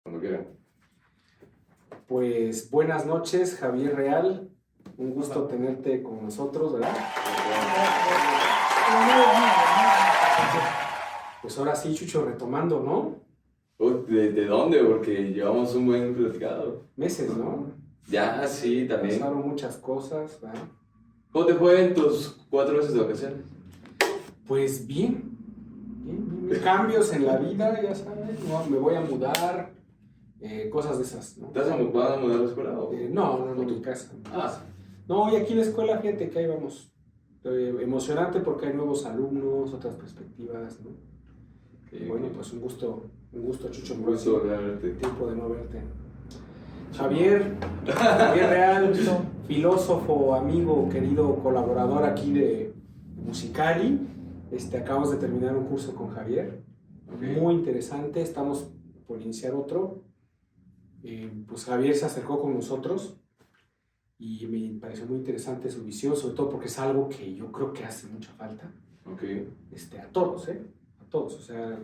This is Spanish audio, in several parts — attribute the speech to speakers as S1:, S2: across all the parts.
S1: Cuando quiera.
S2: Pues buenas noches, Javier Real. Un gusto tenerte con nosotros, ¿verdad? Pues ahora sí, Chucho, retomando, ¿no?
S1: ¿De dónde? Porque llevamos un buen platicado.
S2: Meses, ¿no?
S1: Ya, sí, también.
S2: Pasaron muchas cosas, ¿verdad?
S1: ¿Cómo te fue en tus 4 meses de vacaciones?
S2: Pues bien. Cambios en la vida, ya sabes, ¿no? Me voy a mudar, cosas de esas, ¿no?
S1: ¿Van a mudar a la escuela o...?
S2: No, mi casa.
S1: Ah,
S2: No, y aquí en la escuela, fíjate que ahí vamos. Emocionante porque hay nuevos alumnos, otras perspectivas, ¿no?
S1: sí,
S2: Bueno, pues un gusto, Chucho.
S1: un gusto volver a verte.
S2: Tiempo de no verte. Javier Real, filósofo, amigo, querido colaborador aquí de Musicali. Acabamos de terminar un curso con Javier, muy interesante. Estamos por iniciar otro. Pues Javier se acercó con nosotros y me pareció muy interesante su visión, sobre todo porque es algo que yo creo que hace mucha falta. A todos, a todos, o sea,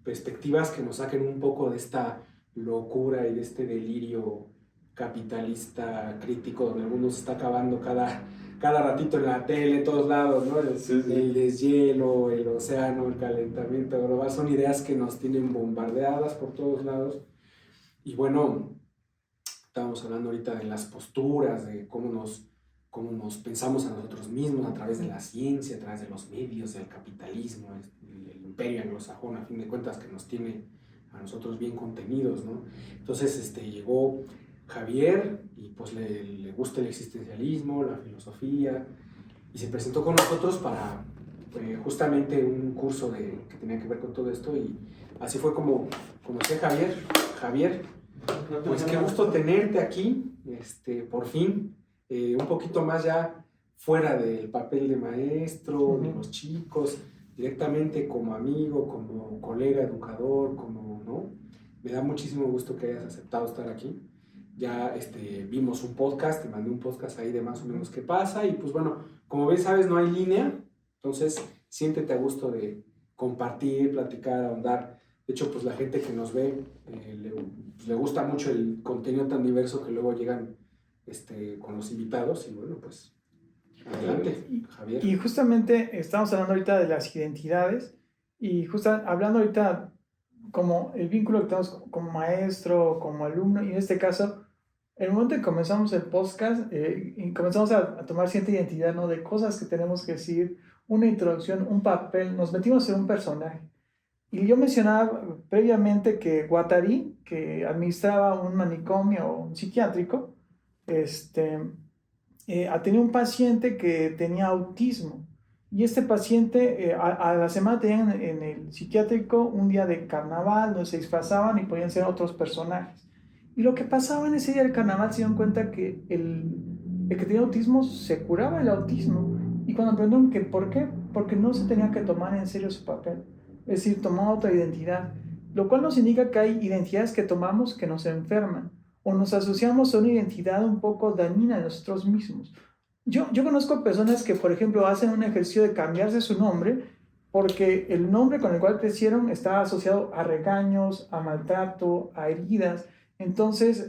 S2: perspectivas que nos saquen un poco de esta locura y de este delirio capitalista crítico donde el mundo se está acabando cada ratito en la tele, en todos lados, ¿no? El deshielo, el océano, el calentamiento global, son ideas que nos tienen bombardeadas por todos lados. Y bueno, estábamos hablando ahorita de las posturas, de cómo nos pensamos a nosotros mismos a través de la ciencia, a través de los medios, del capitalismo, el imperio anglosajón, a fin de cuentas, que nos tiene a nosotros bien contenidos, ¿no? Entonces llegó Javier y pues le gusta el existencialismo, la filosofía, y se presentó con nosotros para justamente un curso que tenía que ver con todo esto, y así fue como conocí a Javier. Javier, pues qué gusto tenerte aquí, por fin, un poquito más ya fuera del papel de maestro, de los chicos, directamente como amigo, como colega, educador, ¿no? Me da muchísimo gusto que hayas aceptado estar aquí. Ya vimos un podcast, te mandé un podcast ahí de más o menos qué pasa, y pues bueno, como ves, sabes, no hay línea, entonces siéntete a gusto de compartir, platicar, ahondar. De hecho, pues la gente que nos ve le gusta mucho el contenido tan diverso que luego llegan con los invitados, y bueno, pues adelante, Javier.
S3: Y justamente estamos hablando ahorita de las identidades y justo hablando ahorita como el vínculo que tenemos como maestro, como alumno, y en este caso, el momento en que comenzamos el podcast y comenzamos a tomar cierta identidad, ¿no? De cosas que tenemos que decir, una introducción, un papel, nos metimos en un personaje. Y yo mencionaba previamente que Guattari, que administraba un manicomio psiquiátrico, tenía un paciente que tenía autismo. Y este paciente a la semana tenían en el psiquiátrico un día de carnaval donde se disfrazaban y podían ser otros personajes. Y lo que pasaba en ese día del carnaval se dieron cuenta que el que tenía autismo se curaba el autismo. Y cuando aprendieron que por qué, porque no se tenía que tomar en serio su papel. Es decir, tomaba otra identidad. Lo cual nos indica que hay identidades que tomamos que nos enferman o nos asociamos a una identidad un poco dañina de nosotros mismos. Yo conozco personas que, por ejemplo, hacen un ejercicio de cambiarse su nombre porque el nombre con el cual crecieron está asociado a regaños, a maltrato, a heridas. Entonces,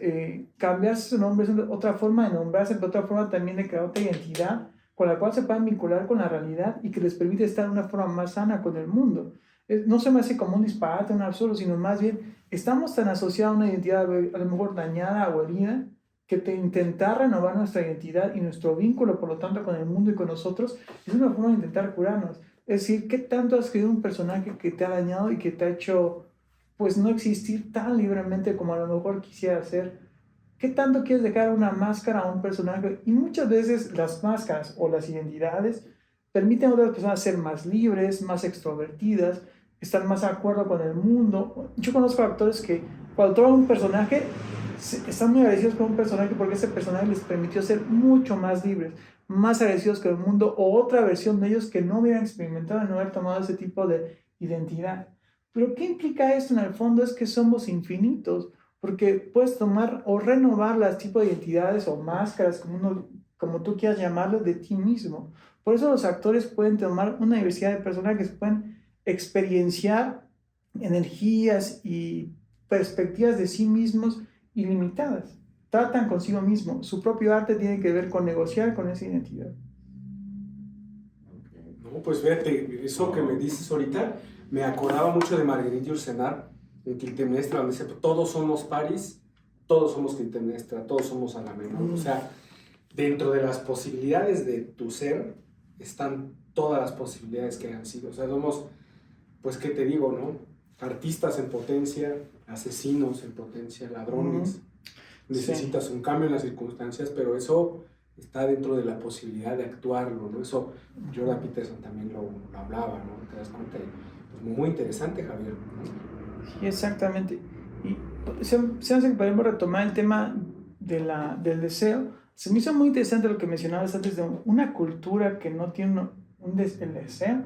S3: cambiarse su nombre es otra forma de nombrarse, pero otra forma también de crear otra identidad con la cual se puedan vincular con la realidad y que les permite estar de una forma más sana con el mundo. No se me hace como un disparate, un absurdo, sino más bien estamos tan asociados a una identidad a lo mejor dañada o herida que intentar renovar nuestra identidad y nuestro vínculo, por lo tanto, con el mundo y con nosotros, es una forma de intentar curarnos. Es decir, ¿qué tanto has creído un personaje que te ha dañado y que te ha hecho, pues, no existir tan libremente como a lo mejor quisiera ser? ¿Qué tanto quieres dejar una máscara a un personaje? Y muchas veces las máscaras o las identidades permiten a otras personas ser más libres, más extrovertidas, estar más de acuerdo con el mundo. Yo conozco actores que cuando toman un personaje están muy agradecidos con un personaje porque ese personaje les permitió ser mucho más libres, más agradecidos con el mundo, o otra versión de ellos que no hubieran experimentado, no haber tomado ese tipo de identidad. Pero ¿qué implica esto en el fondo? Es que somos infinitos, porque puedes tomar o renovar las tipos de identidades o máscaras, como tú quieras llamarlo, de ti mismo. Por eso los actores pueden tomar una diversidad de personajes, pueden experienciar energías y perspectivas de sí mismos ilimitadas. Tratan consigo mismo. Su propio arte tiene que ver con negociar con esa identidad.
S2: No, pues fíjate, eso que me dices ahorita me acordaba mucho de Marguerite Yourcenar en Clitemnestra, donde dice, todos somos París, todos somos Clitemnestra, todos somos Agamenón. O sea, dentro de las posibilidades de tu ser están todas las posibilidades que han sido. O sea, somos, pues, ¿qué te digo, no? Artistas en potencia, asesinos en potencia, ladrones. Necesitas un cambio en las circunstancias, pero eso está dentro de la posibilidad de actuarlo, ¿no? Eso Jordan Peterson también lo hablaba, ¿no? Te das cuenta. Pues muy interesante, Javier, ¿no?
S3: Sí, exactamente. Y se hace que podemos retomar el tema del deseo. Se me hizo muy interesante lo que mencionabas antes de una cultura que no tiene el deseo.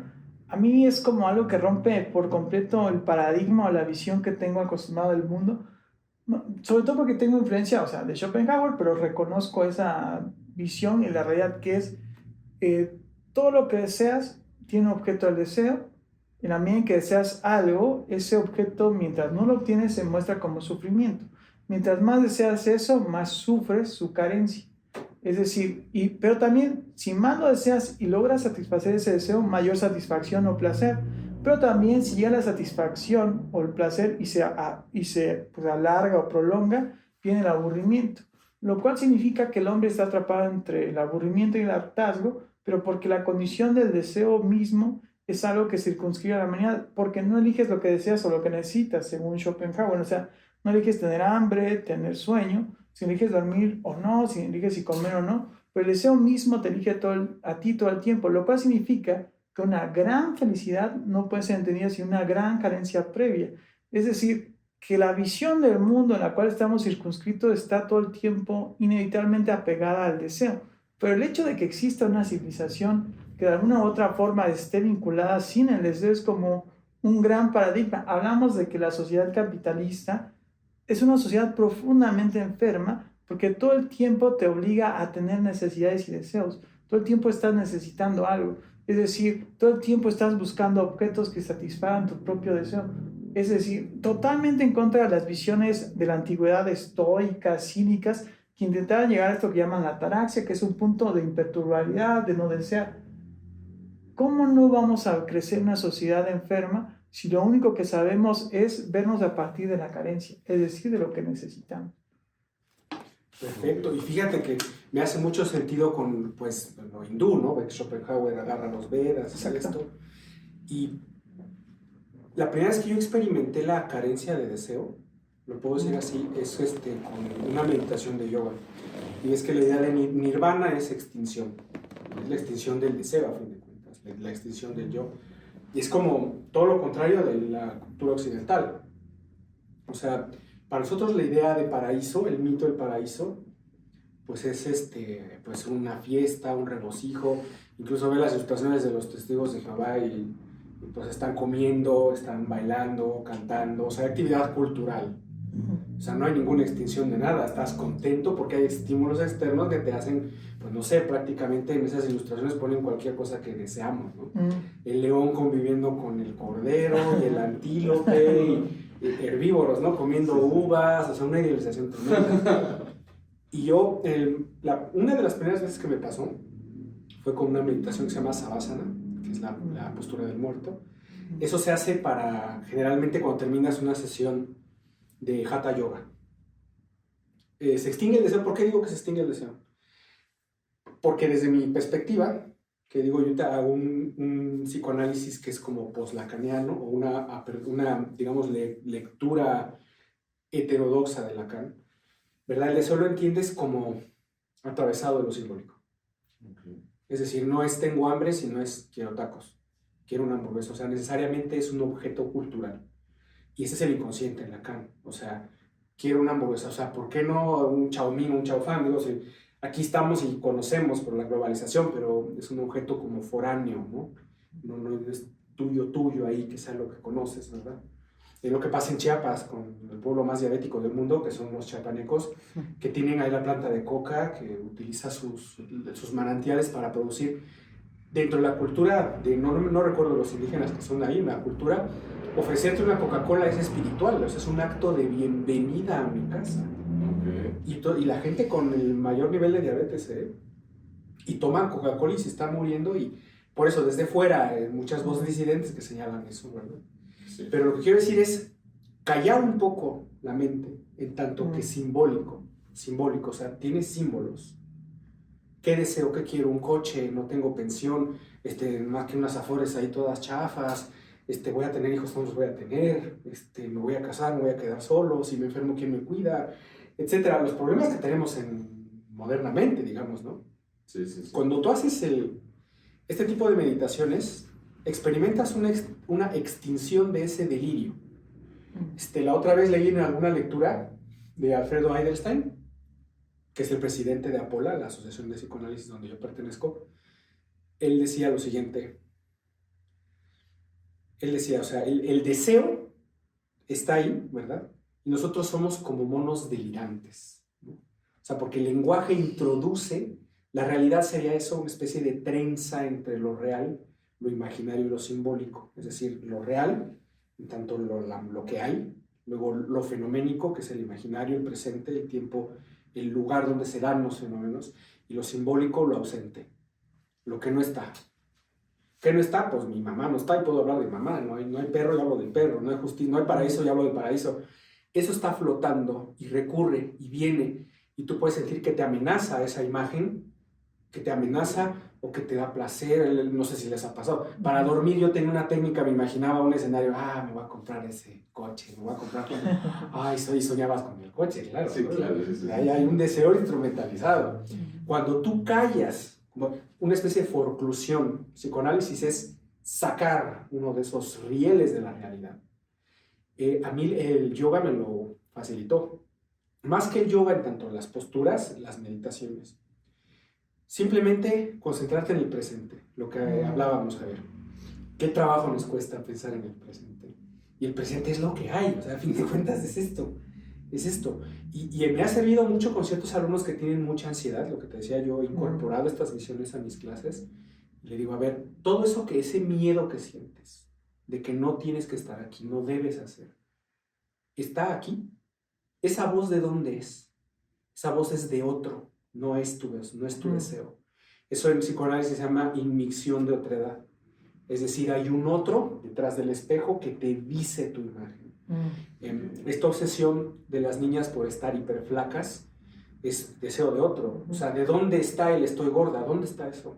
S3: A mí es como algo que rompe por completo el paradigma o la visión que tengo acostumbrado del mundo. No, sobre todo porque tengo influencia, o sea, de Schopenhauer, pero reconozco esa visión y la realidad que es todo lo que deseas tiene un objeto del deseo. En la medida en que deseas algo, ese objeto, mientras no lo obtienes, se muestra como sufrimiento. Mientras más deseas eso, más sufres su carencia. Es decir, pero también, si más lo deseas y logras satisfacer ese deseo, mayor satisfacción o placer. Pero también, si llega la satisfacción o el placer y se pues, alarga o prolonga, viene el aburrimiento. Lo cual significa que el hombre está atrapado entre el aburrimiento y el hartazgo, pero porque la condición del deseo mismo es algo que circunscribe a la humanidad, porque no eliges lo que deseas o lo que necesitas, según Schopenhauer. O sea, no eliges tener hambre, tener sueño, si eliges dormir o no, si eliges si comer o no, pero el deseo mismo te elige a ti todo el tiempo, lo cual significa que una gran felicidad no puede ser entendida sin una gran carencia previa. Es decir, que la visión del mundo en la cual estamos circunscritos está todo el tiempo inevitablemente apegada al deseo. Pero el hecho de que exista una civilización que de alguna u otra forma esté vinculada sin el deseo es como un gran paradigma. Hablamos de que la sociedad capitalista es una sociedad profundamente enferma porque todo el tiempo te obliga a tener necesidades y deseos. Todo el tiempo estás necesitando algo. Es decir, todo el tiempo estás buscando objetos que satisfagan tu propio deseo. Es decir, totalmente en contra de las visiones de la antigüedad estoicas, cínicas, que intentaban llegar a esto que llaman la ataraxia, que es un punto de imperturbabilidad, de no desear. ¿Cómo no vamos a crecer una sociedad enferma si lo único que sabemos es vernos a partir de la carencia, es decir, de lo que necesitamos?
S2: Perfecto, y fíjate que me hace mucho sentido con pues, lo hindú, ¿no? Schopenhauer agarra los Vedas y esto. Y la primera vez que yo experimenté la carencia de deseo, lo puedo decir así, es con una meditación de yoga. Y es que la idea de nirvana es extinción, es la extinción del deseo, a fin de cuentas, la extinción del yo. Y es como todo lo contrario de la cultura occidental. O sea, para nosotros la idea de paraíso, el mito del paraíso, pues es pues una fiesta, un regocijo. Incluso ve las ilustraciones de los testigos de Jehová y pues están comiendo, están bailando, cantando, o sea, hay actividad cultural. O sea, no hay ninguna extinción de nada, estás contento porque hay estímulos externos que te hacen, pues no sé, prácticamente en esas ilustraciones ponen cualquier cosa que deseamos, ¿no? El león conviviendo con el cordero y el antílope y herbívoros, ¿no? Comiendo uvas, o sea, una idealización tremenda. Y yo, una de las primeras veces que me pasó fue con una meditación que se llama Savasana, que es la postura del muerto. Eso se hace generalmente cuando terminas una sesión de Hatha Yoga. Se extingue el deseo. ¿Por qué digo que se extingue el deseo? Porque desde mi perspectiva, que digo, yo te hago un psicoanálisis que es como post-lacaniano, o una digamos, lectura heterodoxa de Lacan, ¿verdad? El deseo lo entiendes como atravesado de lo simbólico. Okay. Es decir, no es tengo hambre, sino es quiero tacos, quiero una hamburguesa. O sea, necesariamente es un objeto cultural. Y ese es el inconsciente en Lacan. O sea, quiero una hamburguesa. O sea, ¿por qué no un chow mein, un chow fan? Digo, si aquí estamos y conocemos por la globalización, pero es un objeto como foráneo, ¿no? No es tuyo ahí, que sea lo que conoces, ¿verdad? Es lo que pasa en Chiapas con el pueblo más diabético del mundo, que son los chiapanecos, que tienen ahí la planta de coca, que utiliza sus manantiales para producir dentro de la cultura, no recuerdo los indígenas que son ahí, una cultura, ofrecerte una Coca-Cola es espiritual, o sea, es un acto de bienvenida a mi casa.
S1: Ok.
S2: Y la gente con el mayor nivel de diabetes, y toman Coca-Cola y se están muriendo, y por eso desde fuera muchas voces disidentes que señalan eso, ¿verdad?
S1: Sí.
S2: Pero lo que quiero decir es callar un poco la mente en tanto que simbólico, o sea, tiene símbolos. ¿Qué deseo? ¿Qué quiero? Un coche, no tengo pensión, más que unas afores ahí todas chafas, voy a tener hijos, no los voy a tener, me voy a casar, me voy a quedar solo, si me enfermo, ¿quién me cuida? Etcétera. Los problemas que tenemos modernamente, digamos, ¿no?
S1: Sí, sí, sí.
S2: Cuando tú haces este tipo de meditaciones, experimentas una extinción de ese delirio. La otra vez leí en alguna lectura de Alfredo Eidelstein, que es el presidente de APOLA, la Asociación de Psicoanálisis donde yo pertenezco. Él decía lo siguiente. Él decía, o sea, el deseo está ahí, ¿verdad? Y nosotros somos como monos delirantes, ¿no? O sea, porque el lenguaje introduce, la realidad sería eso, una especie de trenza entre lo real, lo imaginario y lo simbólico. Es decir, lo real, en tanto lo que hay, luego lo fenoménico, que es el imaginario, el presente, el tiempo, el lugar donde se dan los fenómenos, y lo simbólico, lo ausente, lo que no está. ¿Qué no está? Pues mi mamá no está y puedo hablar de mamá. No hay perro y hablo del perro. No hay justicia, no hay paraíso y hablo del paraíso. Eso está flotando y recurre y viene, y tú puedes sentir que te amenaza esa imagen, que te amenaza o que te da placer. No sé si les ha pasado. Para dormir yo tenía una técnica, me imaginaba un escenario, me voy a comprar ese coche, me voy a comprar... soñabas con el coche, claro.
S1: Sí, claro. Sí.
S2: Ahí hay un deseo instrumentalizado. Cuando tú callas, una especie de forclusión, psicoanálisis es sacar uno de esos rieles de la realidad. A mí el yoga me lo facilitó. Más que el yoga en tanto las posturas, las meditaciones. Simplemente concentrarte en el presente, lo que hablábamos, Javier. ¿Qué trabajo nos cuesta pensar en el presente? Y el presente es lo que hay, o sea, a fin de cuentas es esto. Y me ha servido mucho con ciertos alumnos que tienen mucha ansiedad, lo que te decía yo, he incorporado estas visiones a mis clases. Y le digo, a ver, todo eso ese miedo que sientes, de que no tienes que estar aquí, no debes hacer, ¿está aquí? ¿Esa voz de dónde es? Esa voz es de otro, no es tu deseo. Eso en psicoanálisis se llama inmixción de otredad. Es decir, hay un otro detrás del espejo que te dice tu imagen. Esta obsesión de las niñas por estar hiperflacas es deseo de otro. O sea, ¿de dónde está el estoy gorda? ¿Dónde está eso?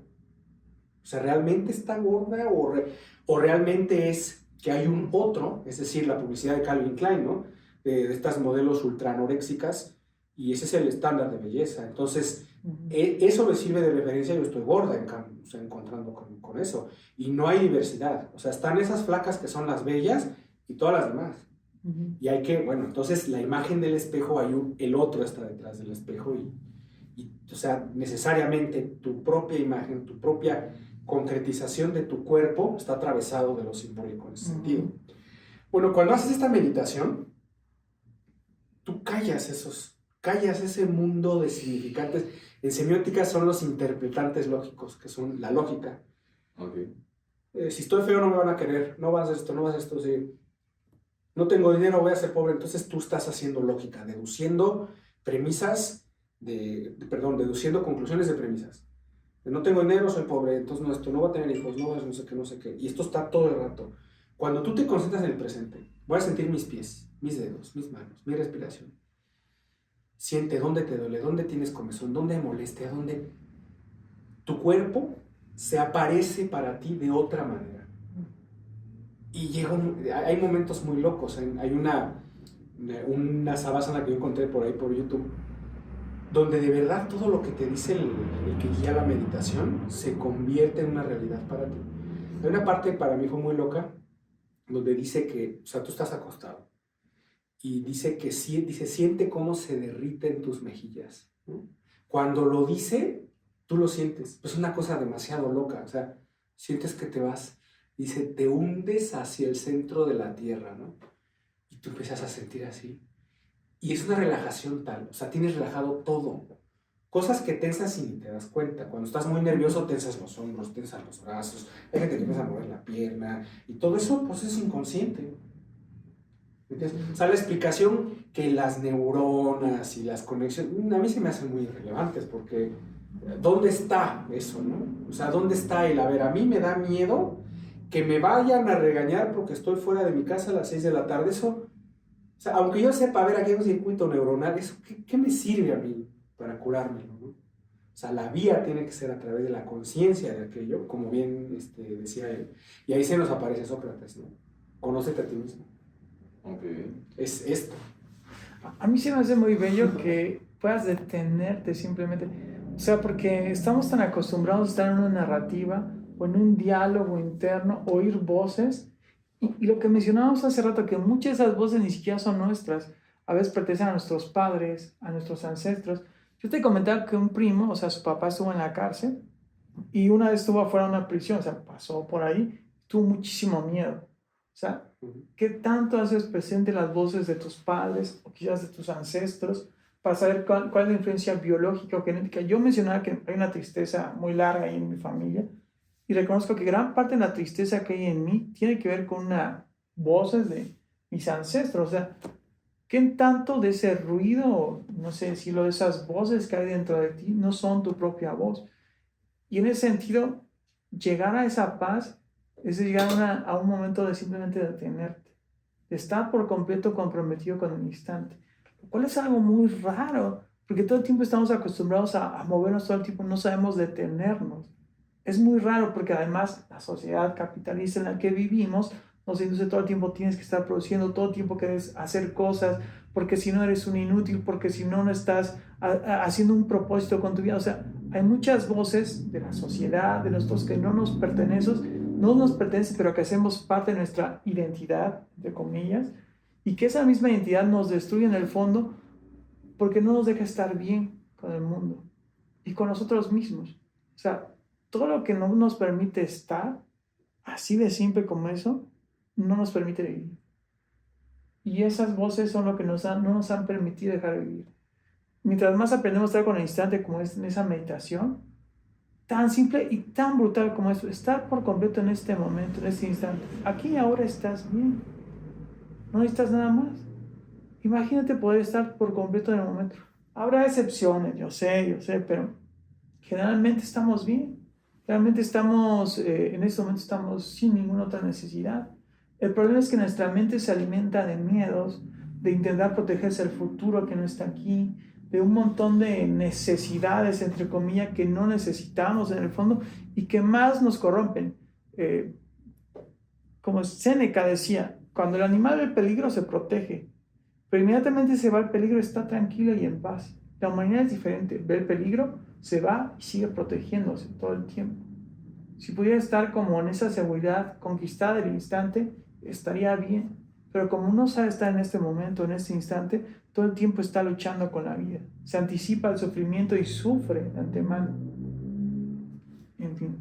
S2: O sea, ¿realmente está gorda o realmente es que hay un otro? Es decir, la publicidad de Calvin Klein, ¿no? De estas modelos ultranoréxicas, y ese es el estándar de belleza. Entonces, eso me sirve de referencia. Yo estoy gorda, encontrando con eso. Y no hay diversidad. O sea, están esas flacas que son las bellas y todas las demás. Y hay que, entonces la imagen del espejo, el otro está detrás del espejo o sea, necesariamente tu propia imagen, tu propia concretización de tu cuerpo está atravesado de lo simbólico en ese sentido. Bueno, cuando haces esta meditación, tú callas ese mundo de significantes. En semiótica son los interpretantes lógicos, que son la lógica.
S1: Okay.
S2: Si estoy feo no me van a querer, no vas a hacer esto, no vas a hacer esto, sí. No tengo dinero, voy a ser pobre. Entonces tú estás haciendo lógica, deduciendo deduciendo conclusiones de premisas. No tengo dinero, soy pobre, entonces no voy a tener hijos, no sé qué. Y esto está todo el rato. Cuando tú te concentras en el presente, voy a sentir mis pies, mis dedos, mis manos, mi respiración. Siente dónde te duele, dónde tienes comezón, dónde hay molestia, dónde tu cuerpo se aparece para ti de otra manera. Y hay momentos muy locos. Hay una savasana que yo encontré por ahí por YouTube, donde de verdad todo lo que te dice el que guía la meditación se convierte en una realidad para ti. Hay una parte para mí fue muy loca, donde dice que, o sea, tú estás acostado y dice que siente cómo se derriten tus mejillas, ¿no? Cuando lo dice, tú lo sientes. Es una cosa demasiado loca, o sea, sientes que te vas, dice, te hundes hacia el centro de la tierra, ¿no? Y tú empiezas a sentir así. Y es una relajación tal, o sea, tienes relajado todo. Cosas que tensas y ni te das cuenta. Cuando estás muy nervioso, tensas los hombros, tensas los brazos, hay gente que empieza a mover la pierna, y todo eso, pues, es inconsciente. ¿Entiendes? O sea, la explicación que las neuronas y las conexiones, a mí se me hacen muy irrelevantes, porque ¿dónde está eso, no? O sea, ¿dónde está el, a ver, a mí me da miedo que me vayan a regañar porque estoy fuera de mi casa a las 6 de la tarde, eso, o sea, aunque yo sepa, a ver, aquí hay un circuito neuronal, eso, ¿qué me sirve a mí para curármelo, no? O sea, la vía tiene que ser a través de la conciencia de aquello, como bien decía él, y ahí se nos aparece Sócrates, ¿no? Conócete a ti mismo.
S1: Okay.
S2: Es esto.
S3: A mí se me hace muy bello que puedas detenerte simplemente. O sea, porque estamos tan acostumbrados a estar en una narrativa o en un diálogo interno, oír voces. Y lo que mencionábamos hace rato, que muchas de esas voces ni siquiera son nuestras. A veces pertenecen a nuestros padres, a nuestros ancestros. Yo te comentaba que un primo, o sea, su papá estuvo en la cárcel y una vez estuvo afuera de una prisión, o sea, pasó por ahí, tuvo muchísimo miedo. O sea, ¿qué tanto haces presente las voces de tus padres o quizás de tus ancestros para saber cuál es la influencia biológica o genética? Yo mencionaba que hay una tristeza muy larga ahí en mi familia y reconozco que gran parte de la tristeza que hay en mí tiene que ver con una voces de mis ancestros. O sea, ¿qué tanto de ese ruido, no sé decirlo, de esas voces que hay dentro de ti no son tu propia voz? Y en ese sentido, llegar a esa paz es llegar a un momento de simplemente detenerte, de estar por completo comprometido con el instante, lo cual es algo muy raro, porque todo el tiempo estamos acostumbrados a movernos todo el tiempo, no sabemos detenernos. Es muy raro porque además la sociedad capitalista en la que vivimos nos induce todo el tiempo, tienes que estar produciendo, todo el tiempo quieres hacer cosas, porque si no eres un inútil, porque si no, no estás haciendo un propósito con tu vida. O sea, hay muchas voces de la sociedad, de nosotros que no nos pertenecen, pero que hacemos parte de nuestra identidad, entre comillas, y que esa misma identidad nos destruye en el fondo porque no nos deja estar bien con el mundo y con nosotros mismos. O sea, todo lo que no nos permite estar, así de simple como eso, no nos permite vivir. Y esas voces son lo que no nos han permitido dejar de vivir. Mientras más aprendemos a estar con el instante, como es en esa meditación, tan simple y tan brutal como eso, estar por completo en este momento, en este instante. Aquí y ahora estás bien. No necesitas nada más. Imagínate poder estar por completo en el momento. Habrá excepciones, yo sé, pero generalmente estamos bien. Realmente estamos, en este momento estamos sin ninguna otra necesidad. El problema es que nuestra mente se alimenta de miedos, de intentar protegerse del futuro que no está aquí, de un montón de necesidades, entre comillas, que no necesitamos en el fondo y que más nos corrompen. Como Séneca decía, cuando el animal ve el peligro se protege, pero inmediatamente se va el peligro, está tranquilo y en paz. La humanidad es diferente, ve el peligro, se va y sigue protegiéndose todo el tiempo. Si pudiera estar como en esa seguridad conquistada del instante, estaría bien. Pero como no sabe estar en este momento, en este instante, todo el tiempo está luchando con la vida. Se anticipa el sufrimiento y sufre de antemano. En fin.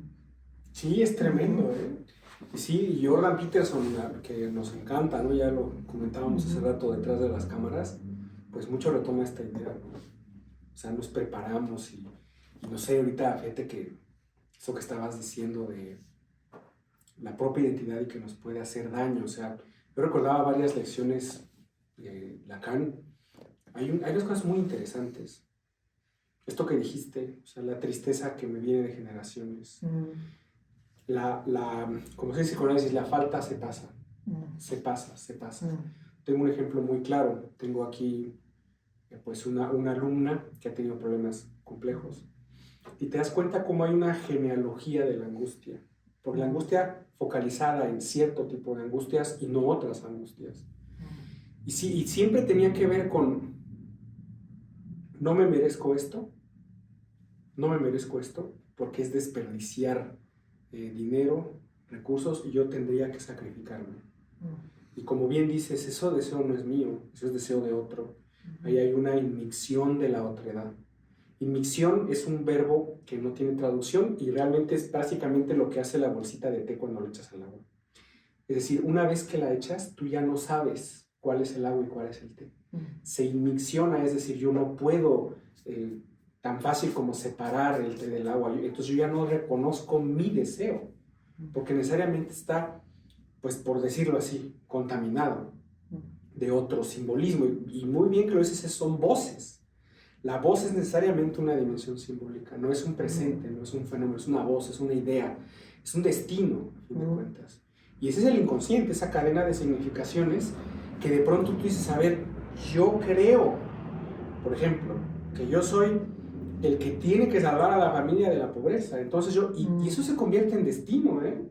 S2: Sí, es tremendo, ¿eh? Sí, y Jordan Peterson, que nos encanta, ¿no? Ya lo comentábamos hace rato detrás de las cámaras, pues mucho retoma esta idea, ¿no? O sea, nos preparamos y no sé, ahorita fíjate que eso que estabas diciendo de la propia identidad y que nos puede hacer daño, o sea, yo recordaba varias lecciones de Lacan. Hay dos cosas muy interesantes. Esto que dijiste, o sea, la tristeza que me viene de generaciones. Como se dice con análisis, la falta se pasa. Se pasa. Tengo un ejemplo muy claro. Tengo aquí pues una alumna que ha tenido problemas complejos. Y te das cuenta cómo hay una genealogía de la angustia. Porque la angustia focalizada en cierto tipo de angustias y no otras angustias. Y siempre tenía que ver con no me merezco esto porque es desperdiciar dinero, recursos y yo tendría que sacrificarme. Y como bien dices, eso deseo no es mío, eso es deseo de otro. Ahí hay una inmixción de la otredad. Inmixción es un verbo que no tiene traducción y realmente es básicamente lo que hace la bolsita de té cuando lo echas al agua. Es decir, una vez que la echas, tú ya no sabes cuál es el agua y cuál es el té. Se inmicciona, es decir, yo no puedo tan fácil como separar el té del agua. Entonces yo ya no reconozco mi deseo, porque necesariamente está, pues por decirlo así, contaminado de otro simbolismo. Y muy bien que lo dices, son voces. La voz es necesariamente una dimensión simbólica, no es un presente, no es un fenómeno, es una voz, es una idea, es un destino, a fin de cuentas. Y ese es el inconsciente, esa cadena de significaciones que de pronto tú dices, a ver, yo creo, por ejemplo, que yo soy el que tiene que salvar a la familia de la pobreza. Entonces y eso se convierte en destino, ¿eh?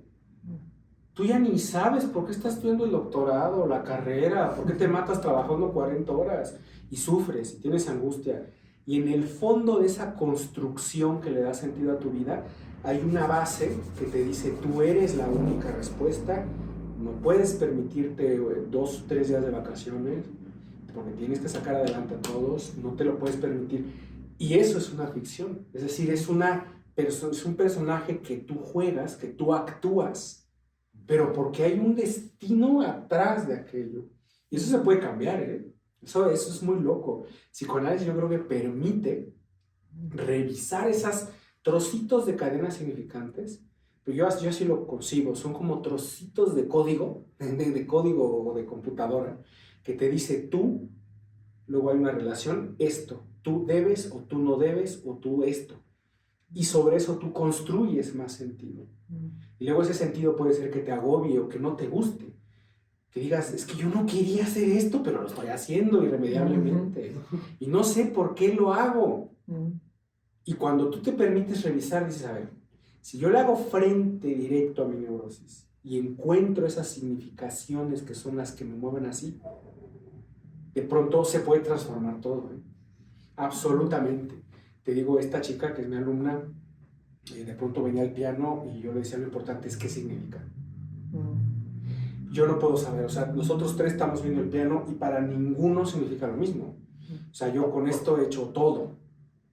S2: Tú ya ni sabes por qué estás estudiando el doctorado, la carrera, por qué te matas trabajando 40 horas y sufres y tienes angustia. Y en el fondo de esa construcción que le da sentido a tu vida, hay una base que te dice, tú eres la única respuesta, no puedes permitirte 2 o 3 días de vacaciones, porque tienes que sacar adelante a todos, no te lo puedes permitir. Y eso es una ficción, es decir, es un personaje que tú juegas, que tú actúas, pero porque hay un destino atrás de aquello. Y eso se puede cambiar, ¿eh? Eso es muy loco. Psicoanálisis yo creo que permite revisar esas trocitos de cadenas significantes, pero yo así lo concibo, son como trocitos de código, de código o de computadora, que te dice tú, luego hay una relación, esto, tú debes o tú no debes o tú esto. Y sobre eso tú construyes más sentido. Y luego ese sentido puede ser que te agobie o que no te guste. Que digas, es que yo no quería hacer esto, pero lo estoy haciendo irremediablemente. Y no sé por qué lo hago. Y cuando tú te permites revisar, dices, a ver, si yo le hago frente directo a mi neurosis y encuentro esas significaciones que son las que me mueven así, de pronto se puede transformar todo, ¿eh? Absolutamente. Te digo, esta chica que es mi alumna, de pronto venía al piano y yo le decía, lo importante es qué significa. Yo no puedo saber, o sea, nosotros 3 estamos viendo el piano y para ninguno significa lo mismo. O sea, yo con esto he hecho todo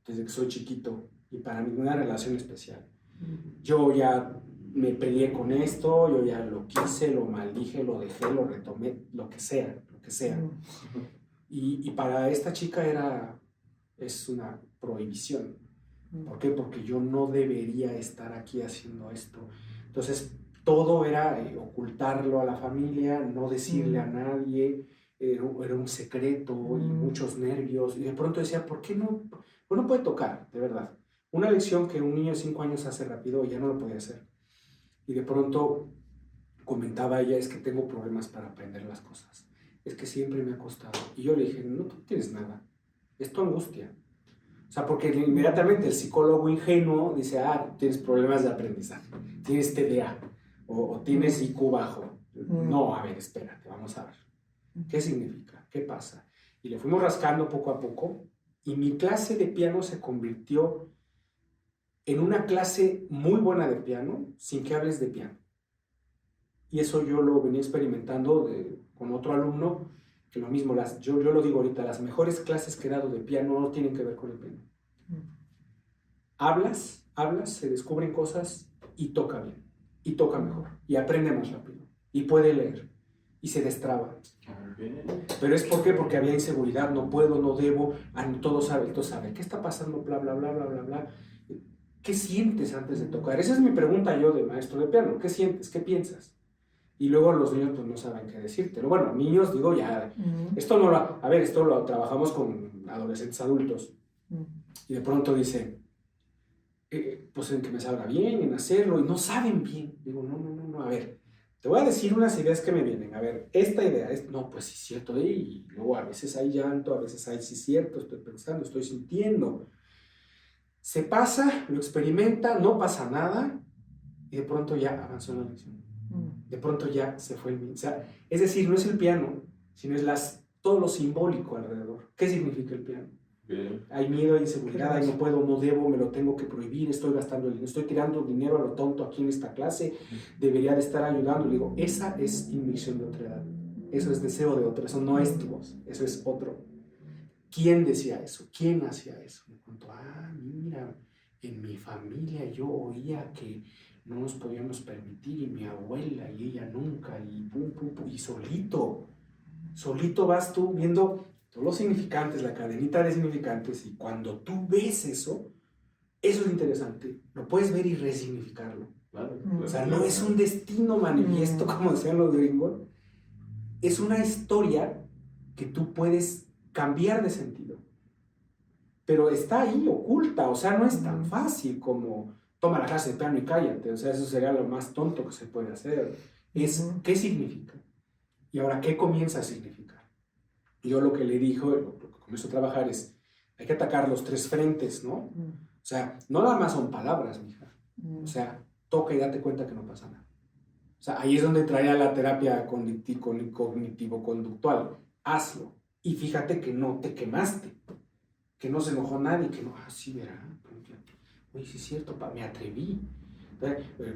S2: desde que soy chiquito y para ninguna relación especial. Yo ya me peleé con esto, yo ya lo quise, lo maldije, lo dejé, lo retomé, lo que sea, lo que sea. Y para esta chica es una prohibición. ¿Por qué? Porque yo no debería estar aquí haciendo esto. Entonces, todo era ocultarlo a la familia, no decirle a nadie, era un secreto y muchos nervios. Y de pronto decía, ¿por qué no? Pues no puede tocar, de verdad. Una lección que un niño de 5 años hace rápido, ya no lo podía hacer. Y de pronto comentaba ella, es que tengo problemas para aprender las cosas. Es que siempre me ha costado. Y yo le dije, no tienes nada, es tu angustia. O sea, porque inmediatamente el psicólogo ingenuo dice, tienes problemas de aprendizaje, tienes TDA o tienes IQ bajo. No, a ver, espérate, vamos a ver. ¿Qué significa? ¿Qué pasa? Y le fuimos rascando poco a poco y mi clase de piano se convirtió en una clase muy buena de piano sin que hables de piano. Y eso yo lo venía experimentando con otro alumno, que lo mismo, yo lo digo ahorita, las mejores clases que he dado de piano no tienen que ver con el piano. Hablas, se descubren cosas y toca bien, y toca mejor, y aprende más rápido, y puede leer, y se destraba. Pero es ¿por qué? Porque había inseguridad, no puedo, no debo, todo sabe, ¿qué está pasando? Bla, bla, bla, bla, bla, bla. ¿Qué sientes antes de tocar? Esa es mi pregunta yo de maestro de piano, ¿qué sientes? ¿Qué piensas? Y luego los niños pues no saben qué decírtelo. Bueno, niños, digo, ya, esto lo trabajamos con adolescentes adultos. Y de pronto dice, pues en que me salga bien, en hacerlo, y no saben bien. Digo, no, a ver, te voy a decir unas ideas que me vienen. A ver, esta idea es, no, pues sí es cierto, y luego a veces hay llanto, a veces hay sí es cierto, estoy pensando, estoy sintiendo. Se pasa, lo experimenta, no pasa nada, y de pronto ya avanzó la lección. De pronto ya se fue o sea, es decir, no es el piano, sino es todo lo simbólico alrededor. ¿Qué significa el piano? Bien. Hay miedo, hay inseguridad, no puedo, no debo, me lo tengo que prohibir, estoy gastando el dinero, estoy tirando dinero a lo tonto aquí en esta clase, debería de estar ayudando. Le digo, esa es inmisión de otra edad, eso es deseo de otro, eso no es tu voz, eso es otro. ¿Quién decía eso? ¿Quién hacía eso? Me contó, mira, en mi familia yo oía que no nos podíamos permitir, y mi abuela y ella nunca, y pum, y solito vas tú viendo todos los significantes, la cadenita de significantes, y cuando tú ves eso es interesante, lo puedes ver y resignificarlo.
S1: Claro,
S2: O sea, no es un destino manifiesto, como decían los gringos, es una historia que tú puedes cambiar de sentido. Pero está ahí oculta, o sea, no es tan fácil como toma la clase de piano y cállate, o sea, eso sería lo más tonto que se puede hacer. Es, ¿qué significa? Y ahora, ¿qué comienza a significar? Y yo lo que le dijo, lo que comienzo a trabajar es, hay que atacar los 3 frentes, ¿no? O sea, no nada más son palabras, mija. O sea, toca y date cuenta que no pasa nada. O sea, ahí es donde traía la terapia cognitivo-conductual. Hazlo. Y fíjate que no te quemaste. Que no se enojó nadie. Que no, sí, verá. Oye, sí es cierto, me atreví.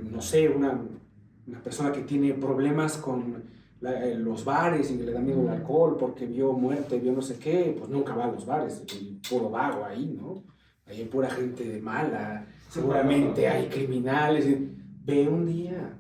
S2: No sé, una persona que tiene problemas con los bares y que le da miedo el alcohol porque vio muerte, vio no sé qué, pues nunca va a los bares. Hay puro vago ahí, ¿no? Ahí hay pura gente mala. Seguramente hay criminales. Ve un día.